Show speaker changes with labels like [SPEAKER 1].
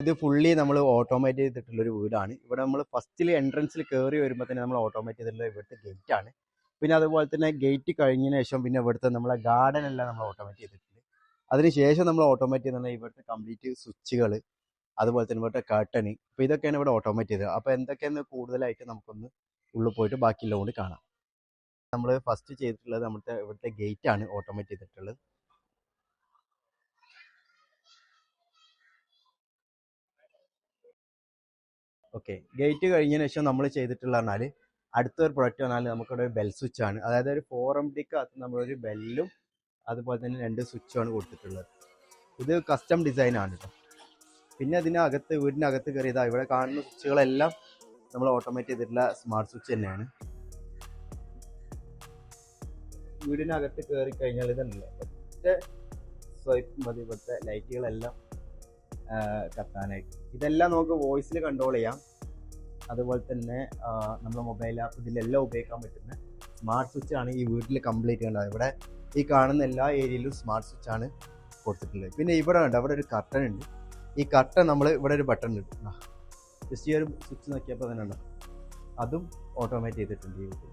[SPEAKER 1] ഇത് ഫുള്ളി നമ്മൾ ഓട്ടോമേറ്റ് ചെയ്തിട്ടുള്ളൊരു വീടാണ്. ഇവിടെ നമ്മൾ ഫസ്റ്റിൽ എൻട്രൻസിൽ കയറി വരുമ്പോൾ തന്നെ നമ്മൾ ഓട്ടോമേറ്റ് ചെയ്തിട്ടുള്ള ഇവിടുത്തെ ഗേറ്റ് ആണ്. പിന്നെ അതുപോലെ തന്നെ ഗേറ്റ് കഴിഞ്ഞതിന് ശേഷം പിന്നെ ഇവിടുത്തെ നമ്മളെ ഗാർഡൻ എല്ലാം നമ്മൾ ഓട്ടോമേറ്റ് ചെയ്തിട്ടുണ്ട്. അതിനുശേഷം നമ്മൾ ഓട്ടോമേറ്റ് ചെയ്തിട്ടുള്ള ഇവിടുത്തെ കംപ്ലീറ്റ് സ്വിച്ചുകൾ, അതുപോലെ തന്നെ ഇവിടുത്തെ കർട്ടന്, അപ്പോൾ ഇതൊക്കെയാണ് ഇവിടെ ഓട്ടോമേറ്റ് ചെയ്തത്. അപ്പോൾ എന്തൊക്കെയെന്ന് കൂടുതലായിട്ട് നമുക്കൊന്ന് ഉള്ളിൽ പോയിട്ട് ബാക്കിയുള്ളത് കൊണ്ട് കാണാം. നമ്മൾ ഫസ്റ്റ് ചെയ്തിട്ടുള്ളത് നമ്മുടെ ഇവിടുത്തെ ഗേറ്റ് ആണ് ഓട്ടോമേറ്റ് ചെയ്തിട്ടുള്ളത്. ഓക്കെ, ഗേറ്റ് കഴിഞ്ഞതിന് ശേഷം നമ്മൾ ചെയ്തിട്ടുള്ള പറഞ്ഞാൽ അടുത്തൊരു പ്രൊഡക്റ്റ് പറഞ്ഞാൽ നമുക്കിവിടെ ഒരു ബെൽ സ്വിച്ച് ആണ്. അതായത് ഒരു 4MD നമ്മളൊരു ബെല്ലും അതുപോലെ തന്നെ 2 സ്വിച്ചുമാണ് കൊടുത്തിട്ടുള്ളത്. ഇത് കസ്റ്റം ഡിസൈൻ ആണ് കേട്ടോ. പിന്നെ അതിനകത്ത് വീടിനകത്ത് കയറിയതാ ഇവിടെ കാണുന്ന സ്വിച്ചുകളെല്ലാം നമ്മൾ ഓട്ടോമേറ്റ് ചെയ്തിട്ടുള്ള സ്മാർട്ട് സ്വിച്ച് തന്നെയാണ്. വീടിനകത്ത് കയറി കഴിഞ്ഞാൽ ഇതല്ല ഒറ്റ സ്വൈപ്പ് മതി ഇവിടുത്തെ ലൈറ്റുകളെല്ലാം കത്താനായിട്ട്. ഇതെല്ലാം നമുക്ക് വോയിസിൽ കൺട്രോൾ ചെയ്യാം. അതുപോലെ തന്നെ നമ്മുടെ മൊബൈൽ ആപ്പ് ഇതിലെല്ലാം ഉപയോഗിക്കാൻ പറ്റുന്ന സ്മാർട്ട് സ്വിച്ച് ആണ് ഈ വീട്ടിൽ കംപ്ലീറ്റ് ചെയ്യേണ്ടത്. ഇവിടെ ഈ കാണുന്ന എല്ലാ ഏരിയയിലും സ്മാർട്ട് സ്വിച്ച് ആണ് കൊടുത്തിട്ടുള്ളത്. പിന്നെ ഇവിടെ ഉണ്ട്, അവിടെ ഒരു കർട്ടൻ ഉണ്ട്. ഈ കർട്ടൻ നമ്മൾ ഇവിടെ ഒരു ബട്ടൺ ഉണ്ട്, ജസ്റ്റ് ഈ ഒരു സ്വിച്ച് നോക്കിയപ്പോൾ തന്നെ ഉണ്ടോ, അതും ഓട്ടോമേറ്റ് ചെയ്തിട്ടുണ്ട് ഈ വീട്ടിൽ.